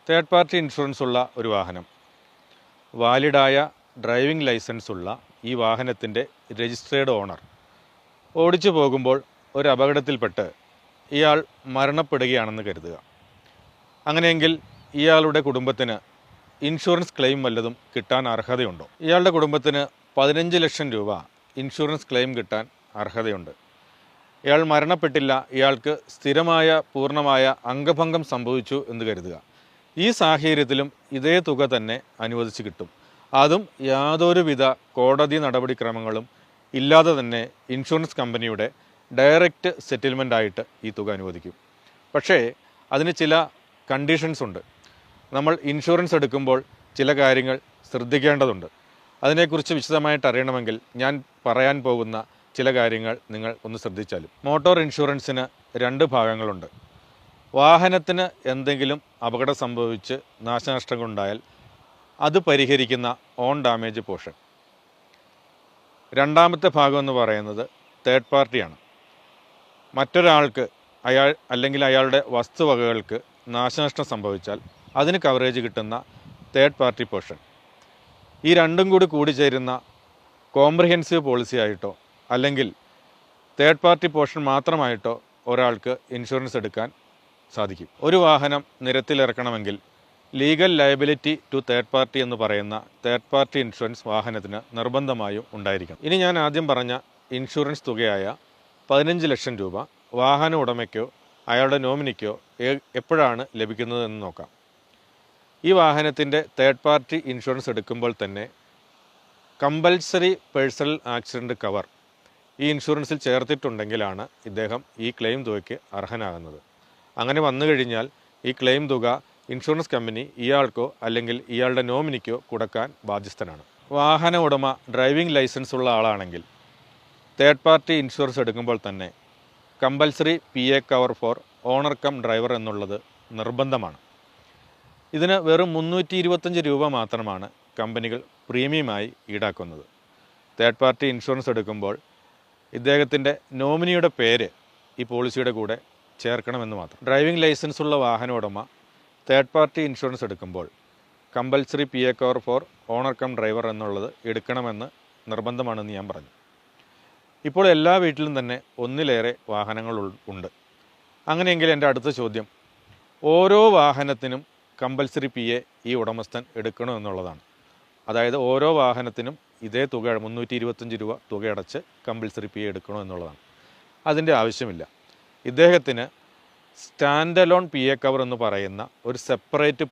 Third party insurance ഉള്ള ഒരു വാഹനം, വാലിഡായ ഡ്രൈവിംഗ് ലൈസൻസ് ഉള്ള ഈ വാഹനത്തിൻ്റെ രജിസ്ട്രേഡ് ഓണർ ഓടിച്ചു പോകുമ്പോൾ ഒരു അപകടത്തിൽപ്പെട്ട് ഇയാൾ മരണപ്പെടുകയാണെന്ന് കരുതുക. അങ്ങനെയെങ്കിൽ ഇയാളുടെ കുടുംബത്തിന് ഇൻഷുറൻസ് ക്ലെയിം വല്ലതും കിട്ടാൻ അർഹതയുണ്ടോ? ഇയാളുടെ കുടുംബത്തിന് 15 ലക്ഷം രൂപ ഇൻഷുറൻസ് ക്ലെയിം കിട്ടാൻ അർഹതയുണ്ട്. ഇയാൾ മരണപ്പെട്ടില്ല, ഇയാൾക്ക് സ്ഥിരമായ പൂർണ്ണമായ അംഗഭംഗം സംഭവിച്ചു എന്ന് കരുതുക. ഈ സാഹചര്യത്തിലും ഇതേ തുക തന്നെ അനുവദിച്ച് കിട്ടും. അതും യാതൊരുവിധ കോടതി നടപടിക്രമങ്ങളും ഇല്ലാതെ തന്നെ ഇൻഷുറൻസ് കമ്പനിയുടെ ഡയറക്റ്റ് സെറ്റിൽമെൻ്റ് ആയിട്ട് ഈ തുക അനുവദിക്കും. പക്ഷേ അതിന് ചില കണ്ടീഷൻസ് ഉണ്ട്. നമ്മൾ ഇൻഷുറൻസ് എടുക്കുമ്പോൾ ചില കാര്യങ്ങൾ ശ്രദ്ധിക്കേണ്ടതുണ്ട്. അതിനെക്കുറിച്ച് വിശദമായിട്ട് അറിയണമെങ്കിൽ ഞാൻ പറയാൻ പോകുന്ന ചില കാര്യങ്ങൾ നിങ്ങൾ ഒന്ന് ശ്രദ്ധിച്ചാലും. മോട്ടോർ ഇൻഷുറൻസിന് 2 ഭാഗങ്ങളുണ്ട്. വാഹനത്തിന് എന്തെങ്കിലും അപകടം സംഭവിച്ച് നാശനഷ്ടങ്ങളുണ്ടായാൽ അത് പരിഹരിക്കുന്ന ഓൺ ഡാമേജ് പോർഷൻ. രണ്ടാമത്തെ ഭാഗം എന്ന് പറയുന്നത് തേർഡ് പാർട്ടിയാണ്. മറ്റൊരാൾക്ക് അല്ലെങ്കിൽ അയാളുടെ വസ്തുവകകൾക്ക് നാശനഷ്ടം സംഭവിച്ചാൽ അതിന് കവറേജ് കിട്ടുന്ന തേർഡ് പാർട്ടി പോർഷൻ. ഈ രണ്ടും കൂടി ചേരുന്ന കോംപ്രിഹെൻസീവ് പോളിസി ആയിട്ടോ അല്ലെങ്കിൽ തേർഡ് പാർട്ടി പോർഷൻ മാത്രമായിട്ടോ ഒരാൾക്ക് ഇൻഷുറൻസ് എടുക്കാൻ സാധിക്കും. ഒരു വാഹനം നിരത്തിലിറക്കണമെങ്കിൽ legal liability to third party എന്ന് പറയുന്ന തേർഡ് പാർട്ടി ഇൻഷുറൻസ് വാഹനത്തിന് നിർബന്ധമായും ഉണ്ടായിരിക്കണം. ഇനി ഞാൻ ആദ്യം പറഞ്ഞ ഇൻഷുറൻസ് തുകയായ 15 ലക്ഷം രൂപ വാഹന ഉടമയ്ക്കോ അയാളുടെ നോമിനിക്കോ എപ്പോഴാണ് ലഭിക്കുന്നതെന്ന് നോക്കാം. ഈ വാഹനത്തിൻ്റെ തേർഡ് പാർട്ടി ഇൻഷുറൻസ് എടുക്കുമ്പോൾ തന്നെ കമ്പൽസറി പേഴ്സണൽ ആക്സിഡൻറ്റ് കവർ ഈ ഇൻഷുറൻസിൽ ചേർത്തിട്ടുണ്ടെങ്കിലാണ് ഇദ്ദേഹം ഈ ക്ലെയിം തുകയ്ക്ക് അർഹനാകുന്നത്. അങ്ങനെ വന്നു കഴിഞ്ഞാൽ ഈ ക്ലെയിം തുക ഇൻഷുറൻസ് കമ്പനി ഇയാൾക്കോ അല്ലെങ്കിൽ ഇയാളുടെ നോമിനിക്കോ കൊടുക്കാൻ ബാധ്യസ്ഥനാണ്. വാഹന ഉടമ ഡ്രൈവിംഗ് ലൈസൻസ് ഉള്ള ആളാണെങ്കിൽ തേർഡ് പാർട്ടി ഇൻഷുറൻസ് എടുക്കുമ്പോൾ തന്നെ compulsory PA cover for owner cum driver എന്നുള്ളത് നിർബന്ധമാണ്. ഇതിന് വെറും 325 രൂപ മാത്രമാണ് കമ്പനികൾ പ്രീമിയമായി ഈടാക്കുന്നത്. തേർഡ് പാർട്ടി ഇൻഷുറൻസ് എടുക്കുമ്പോൾ ഇദ്ദേഹത്തിൻ്റെ നോമിനിയുടെ പേര് ഈ പോളിസിയുടെ കൂടെ ചേർക്കണമെന്ന് മാത്രം. ഡ്രൈവിംഗ് ലൈസൻസ് ഉള്ള വാഹന ഉടമ തേർഡ് പാർട്ടി ഇൻഷുറൻസ് എടുക്കുമ്പോൾ compulsory PA cover for owner cum driver എന്നുള്ളത് എടുക്കണമെന്ന് നിർബന്ധമാണെന്ന് ഞാൻ പറഞ്ഞു. ഇപ്പോൾ എല്ലാ വീട്ടിലും തന്നെ ഒന്നിലേറെ വാഹനങ്ങൾ ഉണ്ട്. അങ്ങനെയെങ്കിൽ എൻ്റെ അടുത്ത ചോദ്യം, ഓരോ വാഹനത്തിനും കമ്പൽസറി PA ഈ ഉടമസ്ഥൻ എടുക്കണമെന്നുള്ളതാണ്. അതായത് ഓരോ വാഹനത്തിനും ഇതേ തുക 325 രൂപ തുകയടച്ച് കമ്പൽസറി PA എടുക്കണമെന്നുള്ളതാണ്. അതിൻ്റെ ആവശ്യമില്ല. ഇദ്ദേഹത്തിന് സ്റ്റാൻഡ് അലോൺ PA കവർ എന്ന് പറയുന്ന ഒരു സെപ്പറേറ്റ്